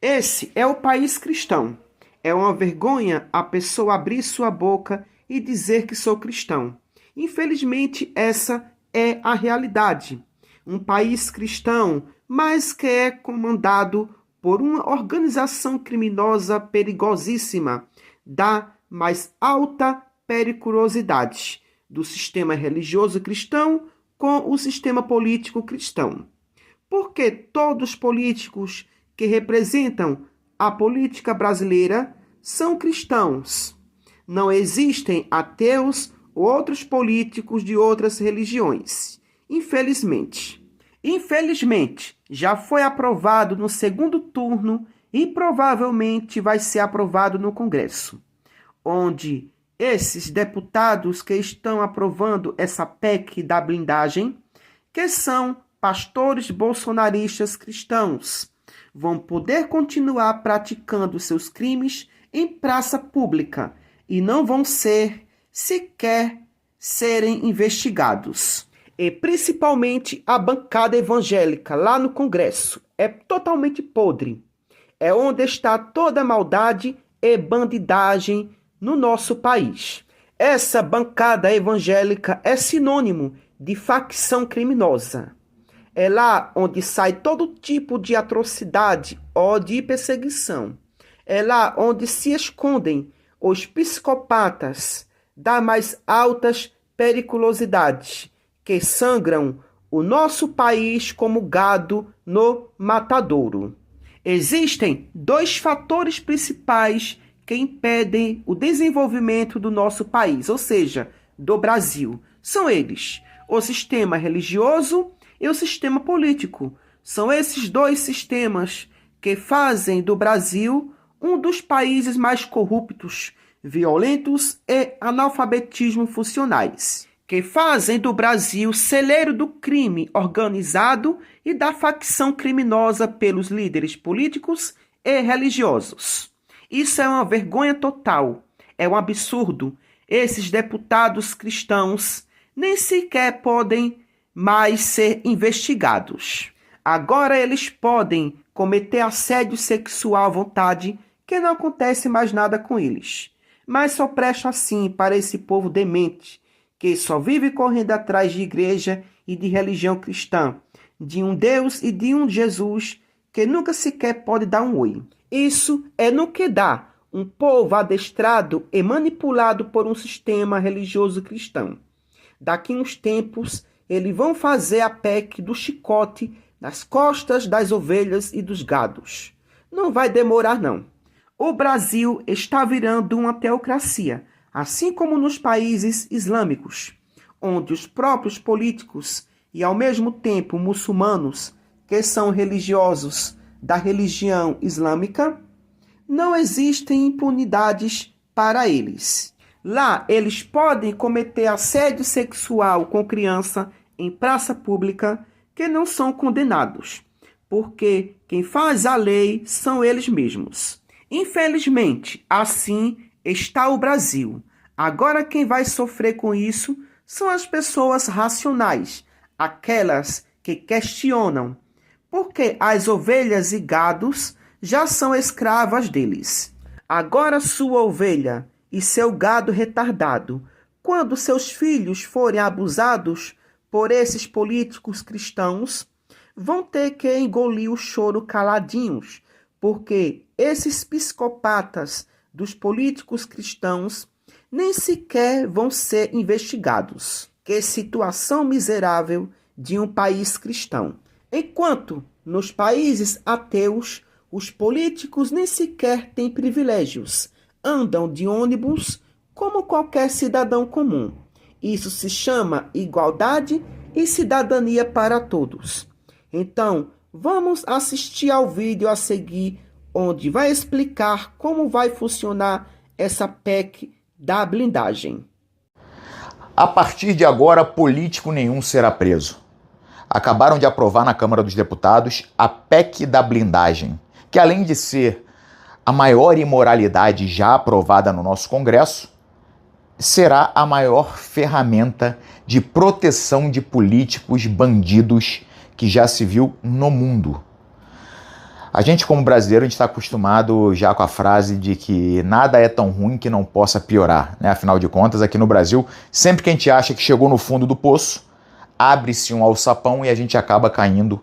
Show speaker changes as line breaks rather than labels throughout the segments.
Esse é o país cristão. É uma vergonha a pessoa abrir sua boca e dizer que sou cristão. Infelizmente, essa é a realidade. Um país cristão, mas que é comandado por uma organização criminosa perigosíssima, da mais alta periculosidade do sistema religioso cristão com o sistema político cristão. Porque todos os políticos que representam a política brasileira são cristãos. Não existem ateus ou outros políticos de outras religiões. Infelizmente. Infelizmente, já foi aprovado no segundo turno e provavelmente vai ser aprovado no Congresso, onde esses deputados que estão aprovando essa PEC da blindagem, que são pastores bolsonaristas cristãos, vão poder continuar praticando seus crimes em praça pública e não vão sequer serem investigados. E principalmente a bancada evangélica lá no Congresso é totalmente podre. É onde está toda a maldade e bandidagem no nosso país. Essa bancada evangélica é sinônimo de facção criminosa. É lá onde sai todo tipo de atrocidade, ódio e perseguição. É lá onde se escondem os psicopatas das mais altas periculosidades, que sangram o nosso país como gado no matadouro. Existem dois fatores principais que impedem o desenvolvimento do nosso país, ou seja, do Brasil. São eles: o sistema religioso e o sistema político. São esses dois sistemas que fazem do Brasil um dos países mais corruptos, violentos e analfabetismo funcionais, que fazem do Brasil celeiro do crime organizado e da facção criminosa pelos líderes políticos e religiosos. Isso é uma vergonha total, é um absurdo. Esses deputados cristãos nem sequer podem mais ser investigados. Agora eles podem cometer assédio sexual à vontade, que não acontece mais nada com eles. Mas só presta assim para esse povo demente, que só vive correndo atrás de igreja e de religião cristã, de um Deus e de um Jesus que nunca sequer pode dar um oi. Isso é no que dá um povo adestrado e manipulado por um sistema religioso cristão. Daqui uns tempos, eles vão fazer a PEC do chicote nas costas das ovelhas e dos gados. Não vai demorar, não. O Brasil está virando uma teocracia, assim como nos países islâmicos, onde os próprios políticos e, ao mesmo tempo, muçulmanos, que são religiosos da religião islâmica, não existem impunidades para eles. Lá, eles podem cometer assédio sexual com criança em praça pública que não são condenados, porque quem faz a lei são eles mesmos. Infelizmente, assim está o Brasil. Agora quem vai sofrer com isso são as pessoas racionais, aquelas que questionam, porque as ovelhas e gados já são escravas deles. Agora sua ovelha e seu gado retardado, quando seus filhos forem abusados por esses políticos cristãos, vão ter que engolir o choro caladinhos, porque esses psicopatas dos políticos cristãos nem sequer vão ser investigados. Que situação miserável de um país cristão. Enquanto nos países ateus, os políticos nem sequer têm privilégios, andam de ônibus como qualquer cidadão comum. Isso se chama igualdade e cidadania para todos. Então, vamos assistir ao vídeo a seguir, onde vai explicar como vai funcionar essa PEC da blindagem.
A partir de agora, político nenhum será preso. Acabaram de aprovar na Câmara dos Deputados a PEC da blindagem, que além de ser a maior imoralidade já aprovada no nosso Congresso, será a maior ferramenta de proteção de políticos bandidos que já se viu no mundo. A gente, como brasileiro, a gente está acostumado já com a frase de que nada é tão ruim que não possa piorar, né? Afinal de contas, aqui no Brasil, sempre que a gente acha que chegou no fundo do poço, abre-se um alçapão e a gente acaba caindo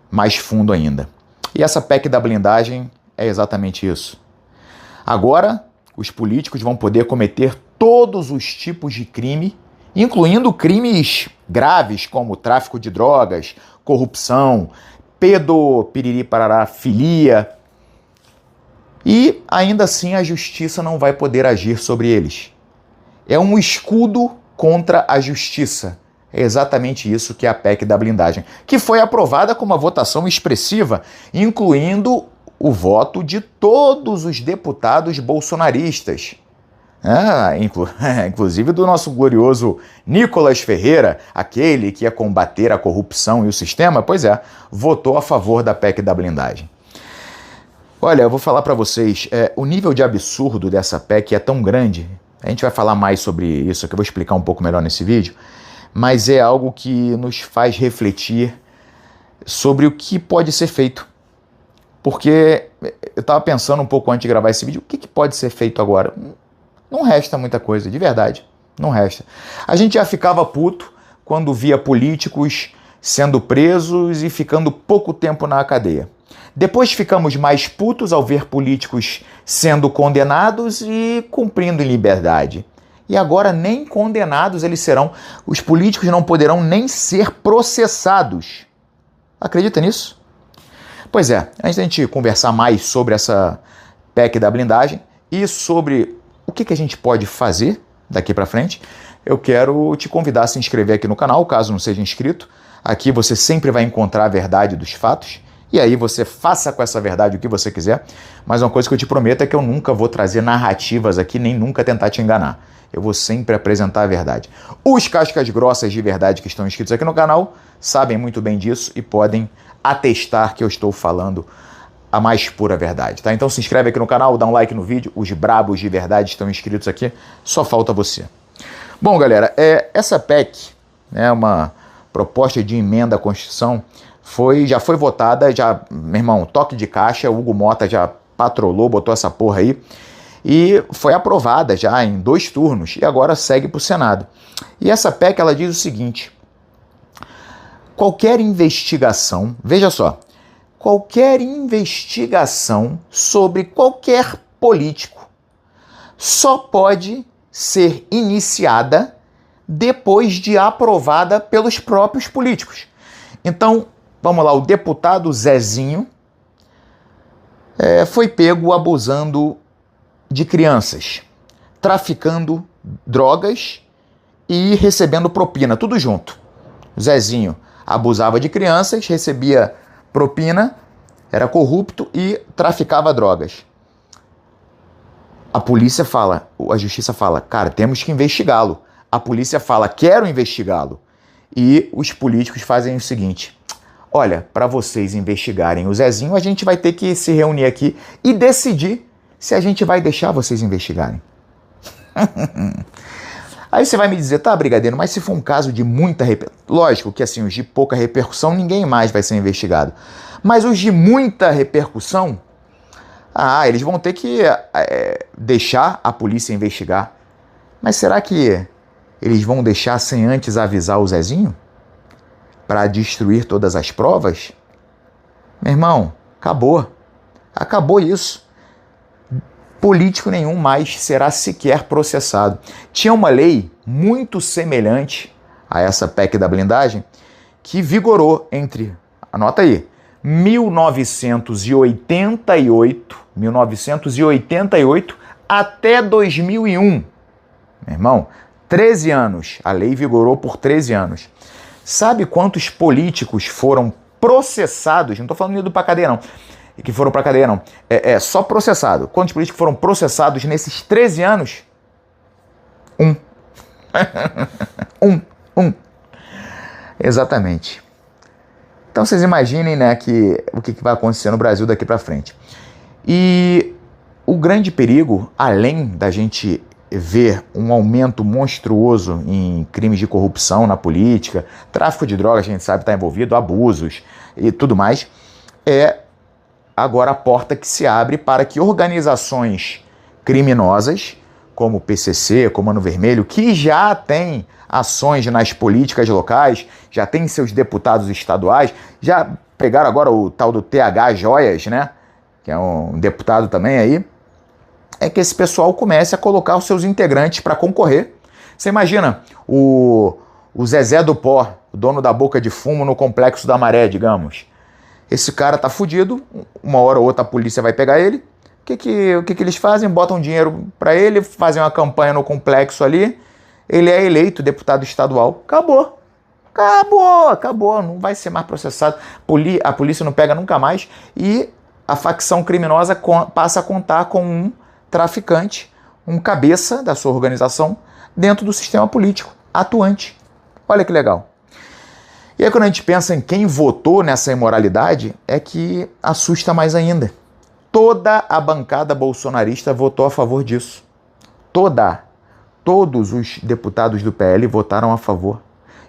mais fundo ainda. E essa PEC da blindagem é exatamente isso. Agora, os políticos vão poder cometer todos os tipos de crime, incluindo crimes graves como tráfico de drogas, corrupção, pedopiriri-parará-filia, e ainda assim a justiça não vai poder agir sobre eles. É um escudo contra a justiça. É exatamente isso que é a PEC da blindagem, que foi aprovada com uma votação expressiva, incluindo o voto de todos os deputados bolsonaristas. Inclusive do nosso glorioso Nicolas Ferreira, aquele que ia combater a corrupção e o sistema, pois é, votou a favor da PEC da blindagem. Olha, eu vou falar para vocês, o nível de absurdo dessa PEC é tão grande, a gente vai falar mais sobre isso, que eu vou explicar um pouco melhor nesse vídeo, mas é algo que nos faz refletir sobre o que pode ser feito. Porque eu estava pensando um pouco antes de gravar esse vídeo, o que pode ser feito agora? Não resta muita coisa, de verdade, não resta. A gente já ficava puto quando via políticos sendo presos e ficando pouco tempo na cadeia. Depois ficamos mais putos ao ver políticos sendo condenados e cumprindo em liberdade. E agora nem condenados eles serão. Os políticos não poderão nem ser processados. Acredita nisso? Pois é, antes da gente conversar mais sobre essa PEC da blindagem e sobre o que a gente pode fazer daqui para frente, eu quero te convidar a se inscrever aqui no canal, caso não seja inscrito. Aqui você sempre vai encontrar a verdade dos fatos, e aí você faça com essa verdade o que você quiser, mas uma coisa que eu te prometo é que eu nunca vou trazer narrativas aqui, nem nunca tentar te enganar. Eu vou sempre apresentar a verdade. Os cascas grossas de verdade que estão inscritos aqui no canal sabem muito bem disso e podem atestar que eu estou falando a mais pura verdade, tá? Então se inscreve aqui no canal, dá um like no vídeo, os brabos de verdade estão inscritos aqui, só falta você. Bom, galera, essa PEC, né, uma proposta de emenda à Constituição, já foi votada, meu irmão, toque de caixa, o Hugo Mota já patrolou, botou essa porra aí, e foi aprovada já em 2 turnos, e agora segue para o Senado. E essa PEC, ela diz o seguinte: qualquer investigação, veja só, qualquer investigação sobre qualquer político só pode ser iniciada depois de aprovada pelos próprios políticos. Então, vamos lá, o deputado Zezinho foi pego abusando de crianças, traficando drogas e recebendo propina, tudo junto. O Zezinho abusava de crianças, recebia propina, era corrupto e traficava drogas. A polícia fala, a justiça fala, cara, temos que investigá-lo. A polícia fala, quero investigá-lo. E os políticos fazem o seguinte: olha, para vocês investigarem o Zezinho, a gente vai ter que se reunir aqui e decidir se a gente vai deixar vocês investigarem. Aí você vai me dizer, tá, Brigadeiro, mas se for um caso de muita repercussão, lógico que assim, os de pouca repercussão, ninguém mais vai ser investigado. Mas os de muita repercussão, eles vão ter que deixar a polícia investigar. Mas será que eles vão deixar sem antes avisar o Zezinho? Para destruir todas as provas? Meu irmão, acabou. Acabou isso. Político nenhum mais será sequer processado. Tinha uma lei muito semelhante a essa PEC da blindagem que vigorou entre, anota aí, 1988 até 2001. Meu irmão, 13 anos. A lei vigorou por 13 anos. Sabe quantos políticos foram processados? Não estou falando indo para cadeia, não. Que foram para cadeia, não. Só processado. Quantos políticos foram processados nesses 13 anos? Um. um. Exatamente. Então vocês imaginem, né, o que vai acontecer no Brasil daqui para frente. E o grande perigo, além da gente ver um aumento monstruoso em crimes de corrupção na política, tráfico de drogas, a gente sabe está envolvido, abusos e tudo mais, é agora a porta que se abre para que organizações criminosas, como o PCC, como o Ano Vermelho, que já tem ações nas políticas locais, já tem seus deputados estaduais, já pegaram agora o tal do TH Joias, né? Que é um deputado também aí, é que esse pessoal comece a colocar os seus integrantes para concorrer. Você imagina o Zezé do Pó, o dono da boca de fumo no Complexo da Maré, digamos. Esse cara tá fudido, uma hora ou outra a polícia vai pegar ele. O que eles fazem? Botam dinheiro para ele, fazem uma campanha no complexo ali, ele é eleito deputado estadual. Acabou, não vai ser mais processado. A polícia não pega nunca mais e a facção criminosa passa a contar com um traficante, um cabeça da sua organização dentro do sistema político, atuante. Olha que legal. E aí quando a gente pensa em quem votou nessa imoralidade, é que assusta mais ainda. Toda a bancada bolsonarista votou a favor disso. Todos os deputados do PL votaram a favor.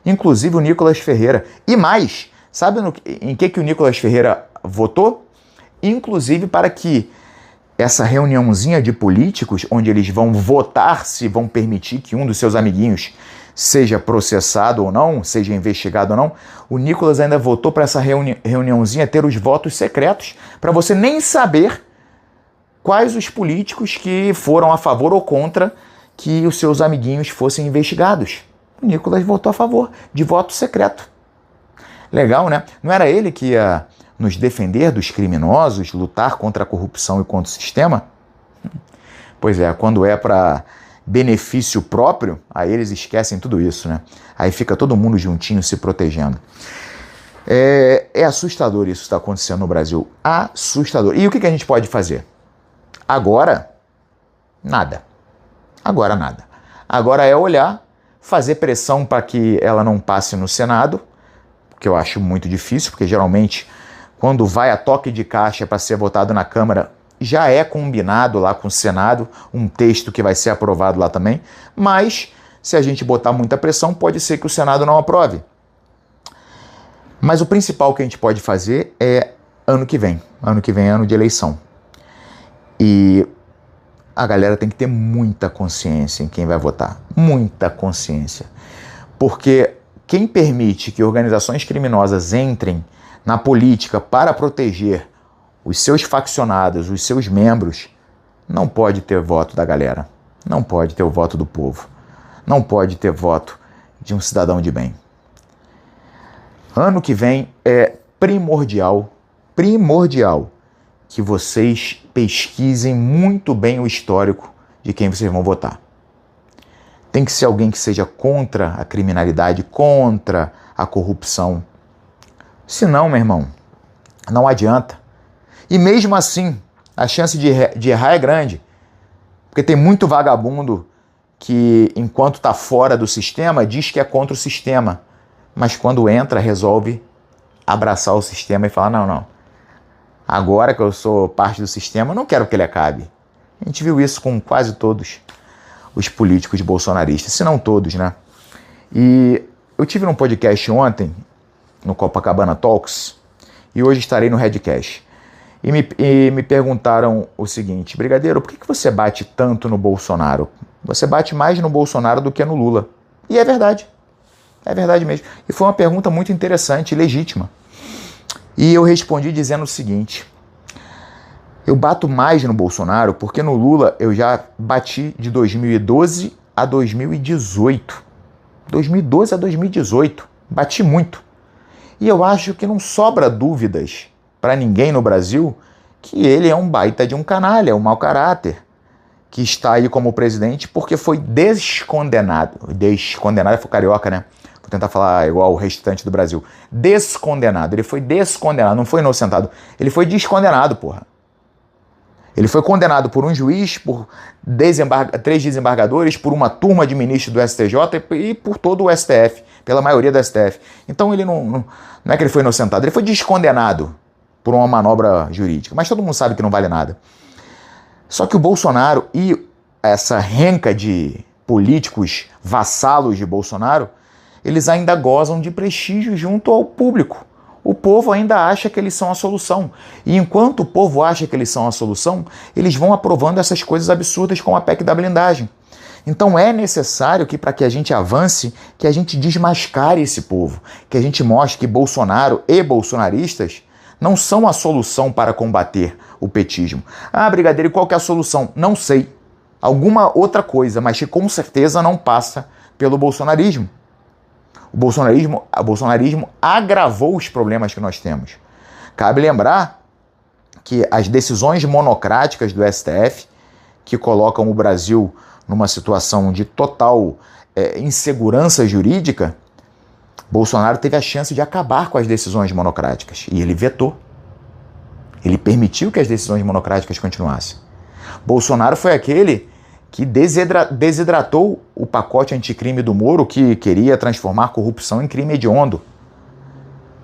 Inclusive o Nicolas Ferreira. E mais, sabe em que o Nicolas Ferreira votou? Inclusive para que essa reuniãozinha de políticos, onde eles vão votar se vão permitir que um dos seus amiguinhos seja processado ou não, seja investigado ou não, o Nicolas ainda votou para essa reuniãozinha ter os votos secretos, para você nem saber quais os políticos que foram a favor ou contra que os seus amiguinhos fossem investigados. O Nicolas votou a favor de voto secreto. Legal, né? Não era ele que ia nos defender dos criminosos, lutar contra a corrupção e contra o sistema? Pois é, quando é para benefício próprio, aí eles esquecem tudo isso, né? Aí fica todo mundo juntinho se protegendo. É assustador isso que está acontecendo no Brasil. Assustador. E o que a gente pode fazer? Agora, nada. Agora é olhar, fazer pressão para que ela não passe no Senado, que eu acho muito difícil, porque geralmente quando vai a toque de caixa para ser votado na Câmara, já é combinado lá com o Senado, um texto que vai ser aprovado lá também, mas se a gente botar muita pressão, pode ser que o Senado não aprove. Mas o principal que a gente pode fazer é ano que vem é ano de eleição. E a galera tem que ter muita consciência em quem vai votar, muita consciência. Porque quem permite que organizações criminosas entrem na política para proteger os seus faccionados, os seus membros, não pode ter voto da galera, não pode ter o voto do povo, não pode ter voto de um cidadão de bem. Ano que vem é primordial que vocês pesquisem muito bem o histórico de quem vocês vão votar. Tem que ser alguém que seja contra a criminalidade, contra a corrupção. Se não, meu irmão, não adianta. E mesmo assim, a chance de errar é grande. Porque tem muito vagabundo que, enquanto está fora do sistema, diz que é contra o sistema. Mas quando entra, resolve abraçar o sistema e falar, não. Agora que eu sou parte do sistema, eu não quero que ele acabe. A gente viu isso com quase todos os políticos bolsonaristas, se não todos, né? E eu tive num podcast ontem, no Copacabana Talks, e hoje estarei no Redcast. E me perguntaram o seguinte: Brigadeiro, por que você bate tanto no Bolsonaro? Você bate mais no Bolsonaro do que no Lula. E é verdade mesmo. E foi uma pergunta muito interessante e legítima. E eu respondi dizendo o seguinte: eu bato mais no Bolsonaro porque no Lula eu já bati de 2012 a 2018. 2012 a 2018. Bati muito. E eu acho que não sobra dúvidas para ninguém no Brasil que ele é um baita de um canalha, um mau caráter, que está aí como presidente porque foi descondenado. Descondenado foi carioca, né? Vou tentar falar igual o restante do Brasil. Descondenado. Ele foi descondenado, não foi inocentado. Ele foi descondenado, porra. Ele foi condenado por um juiz, por 3 desembargadores, por uma turma de ministros do STJ e por todo o STF, pela maioria do STF. Então ele não é que ele foi inocentado, ele foi descondenado por uma manobra jurídica. Mas todo mundo sabe que não vale nada. Só que o Bolsonaro e essa renca de políticos vassalos de Bolsonaro, eles ainda gozam de prestígio junto ao público. o povo ainda acha que eles são a solução. E enquanto o povo acha que eles são a solução, eles vão aprovando essas coisas absurdas como a PEC da blindagem. Então é necessário que, para que a gente avance, que a gente desmascare esse povo, que a gente mostre que Bolsonaro e bolsonaristas não são a solução para combater o petismo. Ah, Brigadeiro, e qual que é a solução? Não sei. Alguma outra coisa, mas que com certeza não passa pelo bolsonarismo. O bolsonarismo agravou os problemas que nós temos. Cabe lembrar que as decisões monocráticas do STF, que colocam o Brasil numa situação de total insegurança jurídica, Bolsonaro teve a chance de acabar com as decisões monocráticas e ele vetou. Ele permitiu que as decisões monocráticas continuassem. Bolsonaro foi aquele que desidratou o pacote anticrime do Moro, que queria transformar corrupção em crime hediondo.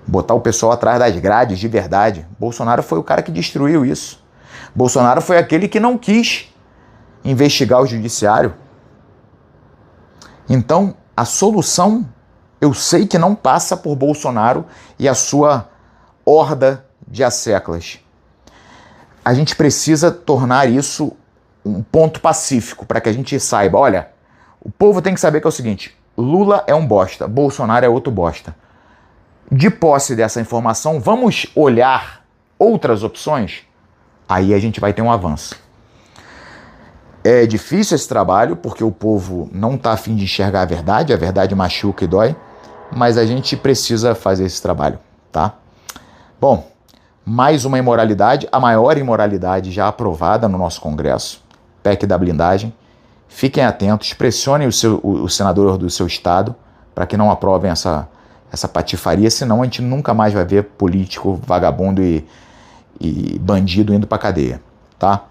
Botar o pessoal atrás das grades de verdade. Bolsonaro foi o cara que destruiu isso. Bolsonaro foi aquele que não quis investigar o judiciário. Então, a solução, eu sei que não passa por Bolsonaro e a sua horda de asseclas. A gente precisa tornar isso um ponto pacífico, para que a gente saiba, olha, o povo tem que saber que é o seguinte, Lula é um bosta, Bolsonaro é outro bosta. De posse dessa informação, vamos olhar outras opções? Aí a gente vai ter um avanço. É difícil esse trabalho, porque o povo não está a fim de enxergar a verdade machuca e dói, mas a gente precisa fazer esse trabalho, tá? Bom, mais uma imoralidade, a maior imoralidade já aprovada no nosso Congresso, PEC da blindagem. Fiquem atentos, pressionem o senador do seu estado para que não aprovem essa patifaria, senão a gente nunca mais vai ver político, vagabundo e bandido indo para cadeia, tá?